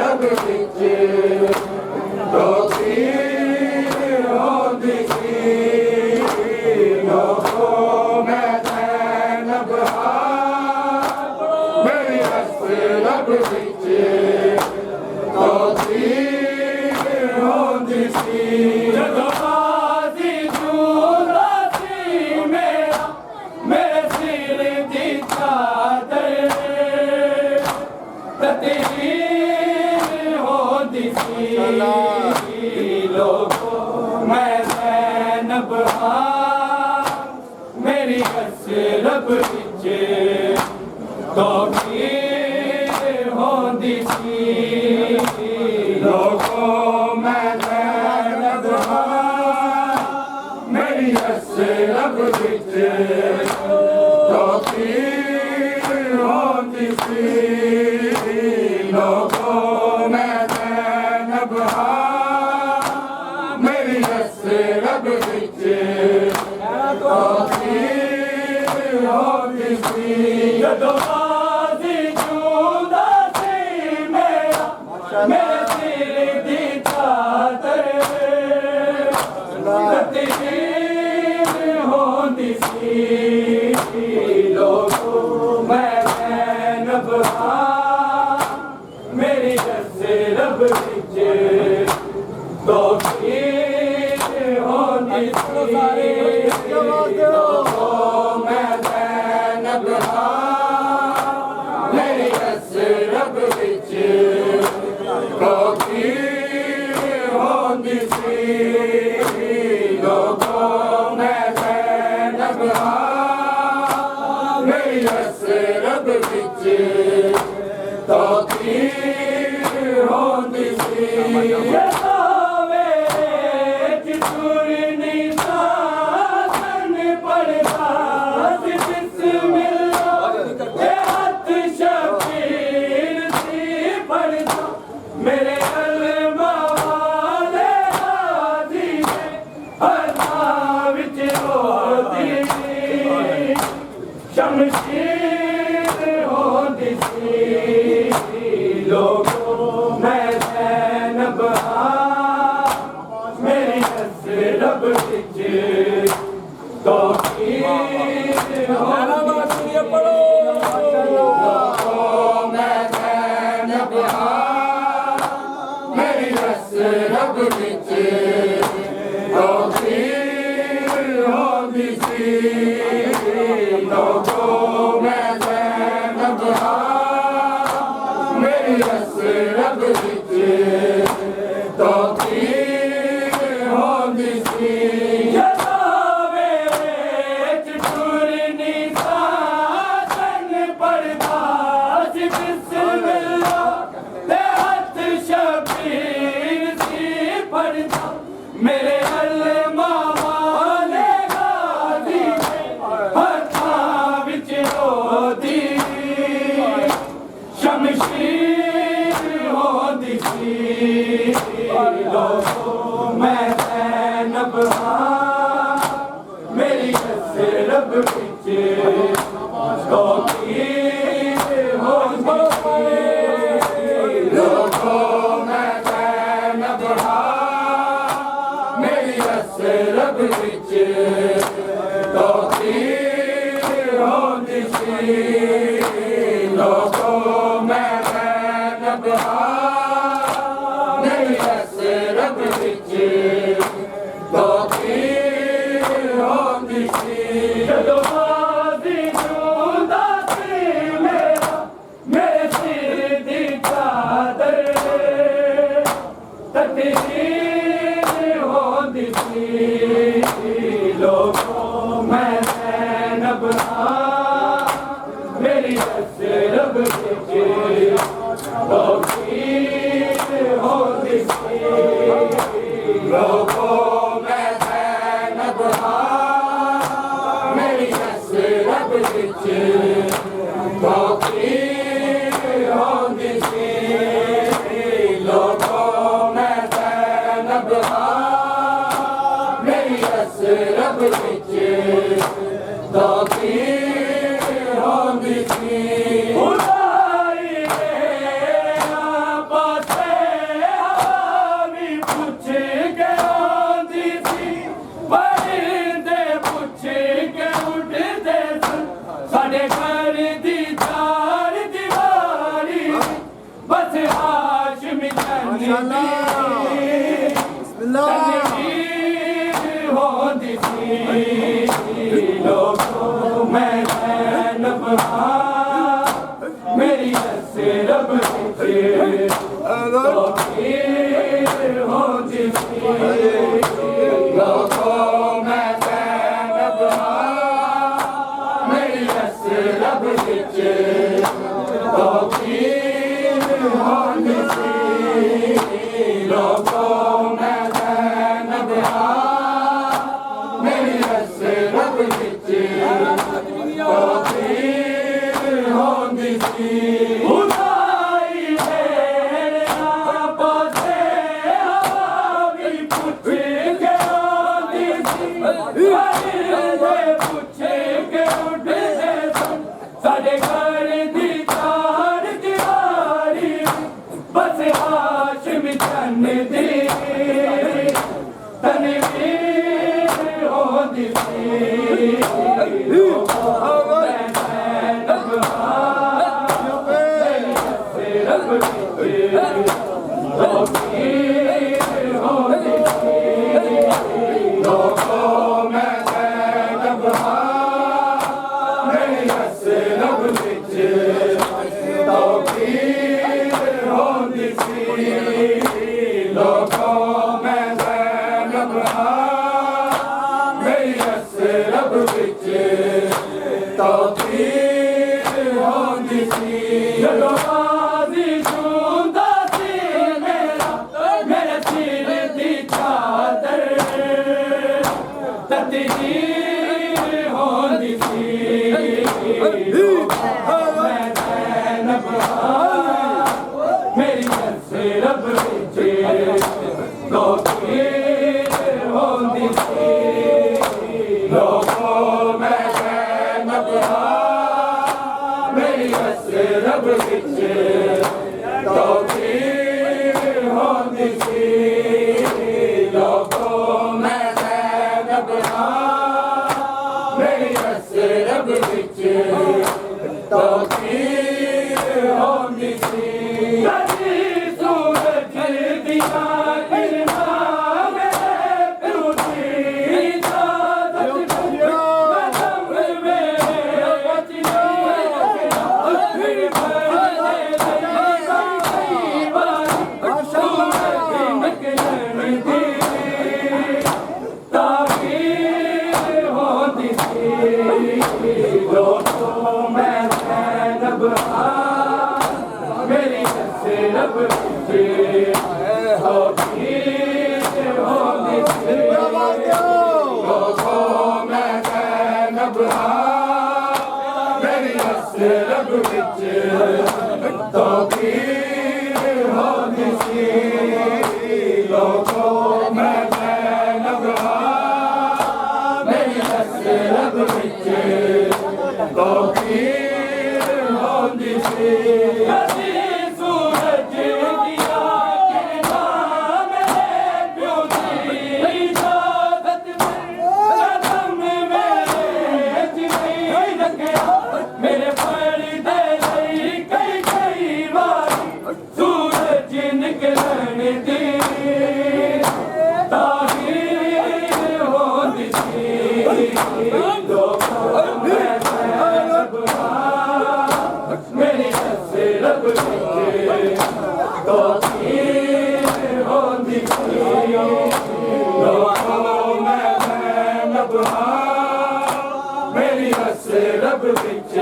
रब विच तोती होंदी सी लोगो मैं ज़ैनब मेरी रब विच तोती होंदी सी जदों बाज़ी जूंदा सी मेरा मेरे सिर दी चादर ततीर होंदी सी लोगो मैं ज़ैनब मेरी रब विच तौक़ीर होंदी सी लोगो मैं ज़ैनब मेरी रब विच तौक़ीर होंदी सी लोगो मैं ज़ैनब मेरी रब विच तौक़ीर होंदी सी जदों बाज़ी जूंदा सी मेरा मेरे सिर दी चादर ततीर होंदी सी लोगो मैं ज़ैनब मेरी रब विच तौक़ीर होंदी सी लोगो मैं ज़ैनब मेरी रब विच तौक़ीर होंदी सी लोगो मैं ज़ैनब मेरी रब विच तौक़ीर होंदी सी मेरे अलमा वाले हाजी हर विच होती शमशीर होंदी सी लोगो मैं ज़ैनब मेरी रब विच तौक़ीर होंदी पढ़ो मैं ज़ैनब मेरी रब विच तौक़ीर होंदी सी लोगो मैं ज़ैनब मेरी रब विच तौक़ीर होंदी सी मेरे अलमा वाले गाजी हत्था विच होती शमशीर होंदी सी लोगो मैं ज़ैनब मेरी रब विच तौक़ीर होंदी सी तनवीर होंदी सी लोगों मैं ज़ैनब हाँ मेरी हस्से रब विच तनवीर होंदी सी लोगों मैं ज़ैनब हाँ मेरी हस्से रब विच तनवीर होंदी सी लोगों मैं ज़ैनब हाँ मेरी हस्से रब विच तनवीर होंदी सी खुदाई मेरा पासे हवा भी पुछ के आंदी सी परिंदे पुछ के उड़दे सन साडे घर दी चार दीवारी बस हाशिम चन्न दी तनवीर होंदी सी मेरी हस्से रब विच तनवीर होंदी सी लोगों मैं ज़ैनब हाँ मेरी हस्से रब विच तनवीर होंदी सी लोगों मैं ज़ैनब हाँ मेरी हस्से रब विच तनवीर होंदी सी कदी सूरज दिया किरणां मेरे प्यो दी इजाज़त कदम मेरे बचने फिर बरसे कई बार सूरज निकलन दी तनवीर होंदी सी लोगों मैं ज़ैनब हाँ मेरी हस्से रब विच तनवीर होंदी सी लोगों मैं ज़ैनब हाँ मेरी हस्से रब विच तनवीर होंदी सी लोगों मैं ज़ैनब हाँ मेरी हस्से रब विच तनवीर होंदी सी कदी सूरज दिया किरणां मेरे प्यो दी इजाज़त कदम मेरे जिवें रखिया मेरे पर्दे लई कई बार सूरज निकलन दी तनवीर होंदी सी लोगों मैं ज़ैनब हाँ मेरी हस्से रब विच तनवीर होंदी सी लोगों मैं ज़ैनब हाँ मेरी हस्से रब विच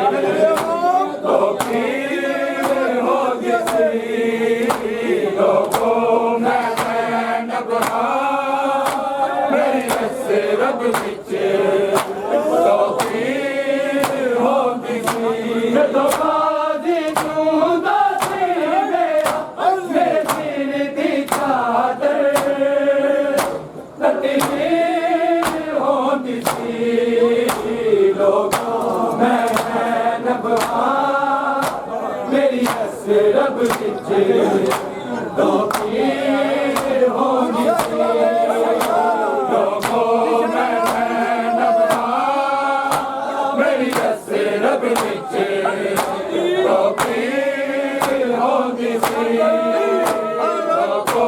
तनवीर होंदी सी लोगों मैं ज़ैनब हाँ मेरी हस्से रब विच तनवीर होंदी सी जदों बाज़ी चूंदा सी मेरे सिर दी चादर तनवीर होंदी सी लोगों मैं ज़ैनब हाँ मेरी हस्से रब विच तनवीर होंदी सी लोगों मैं ज़ैनब हाँ मेरी हस्से रब विच तनवीर होंदी सी लोगों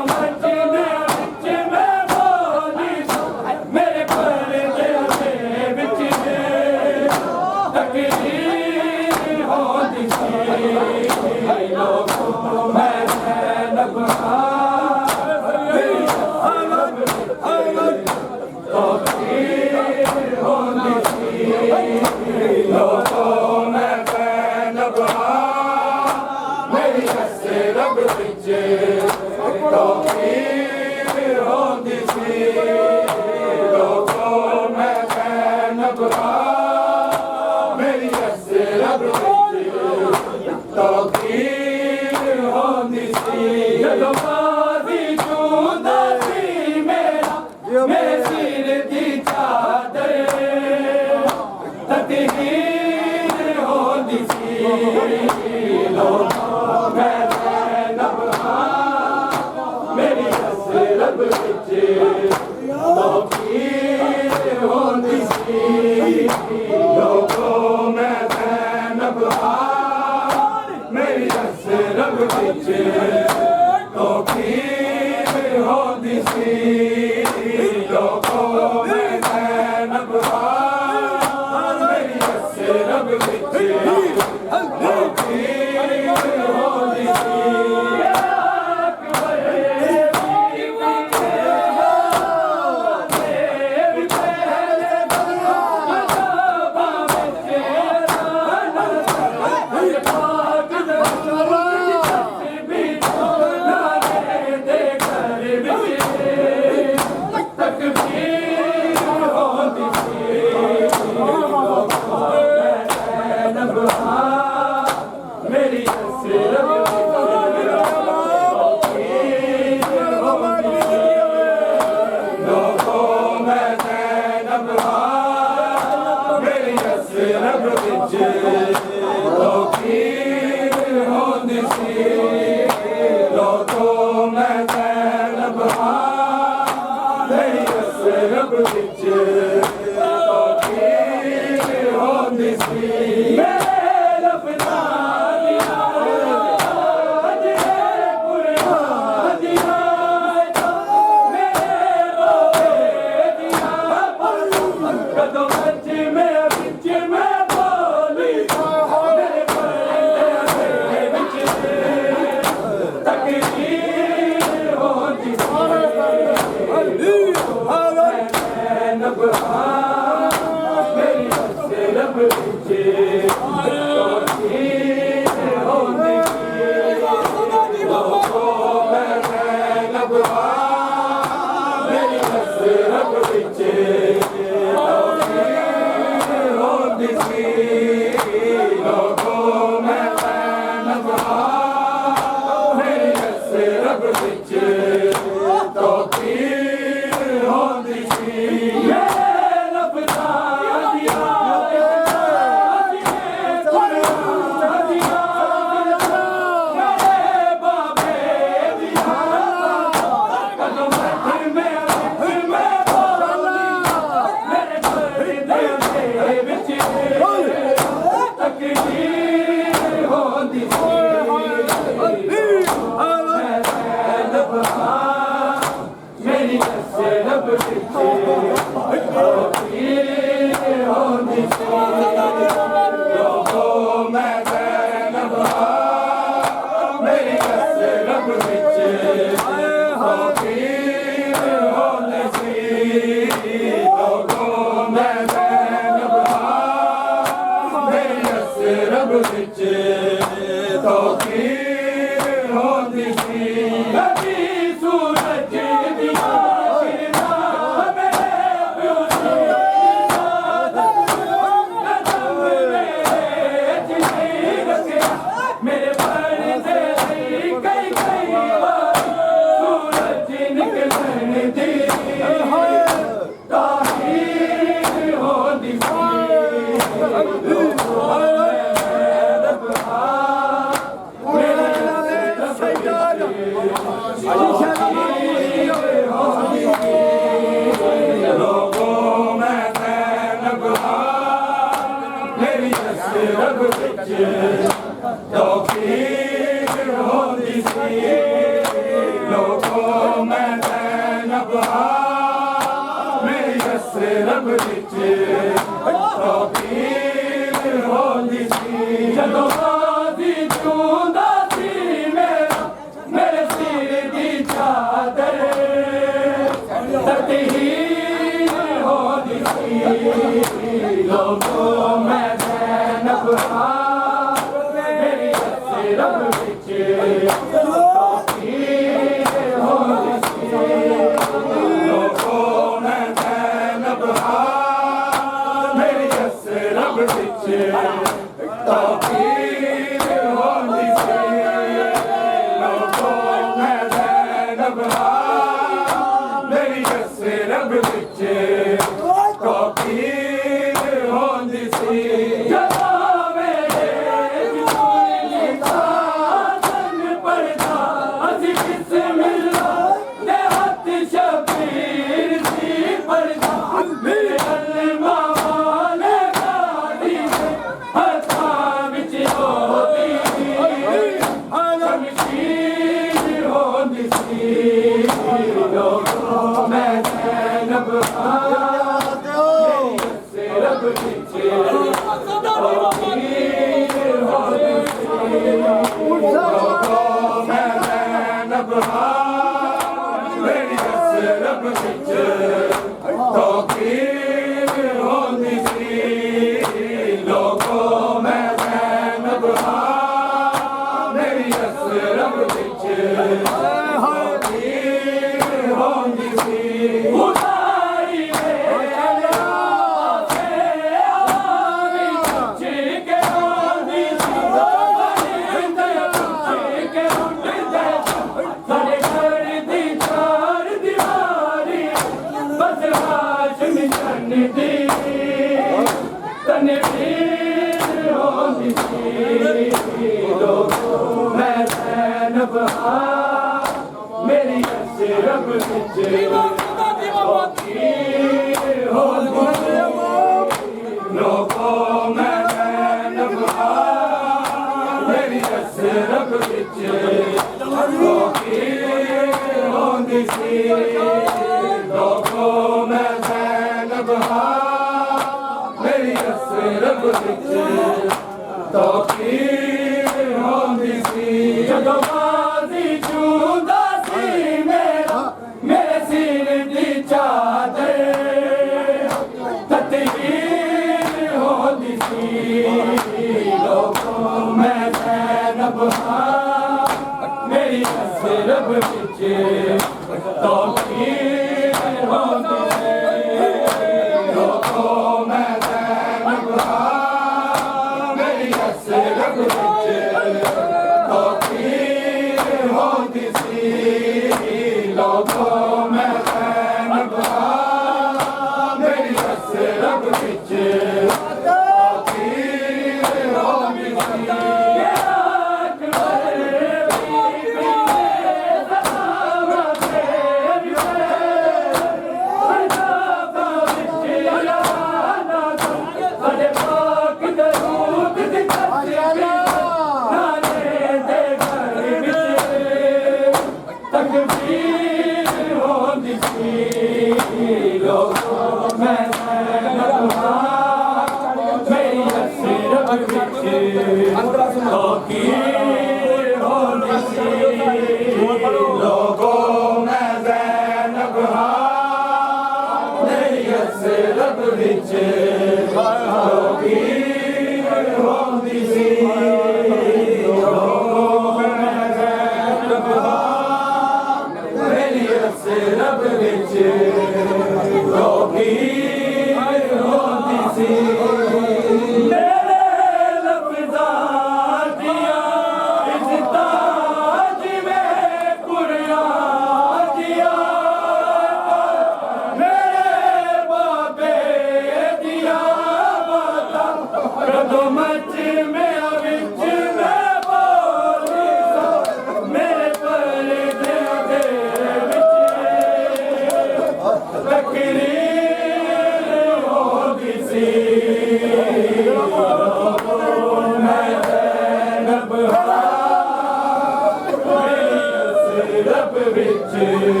Hey,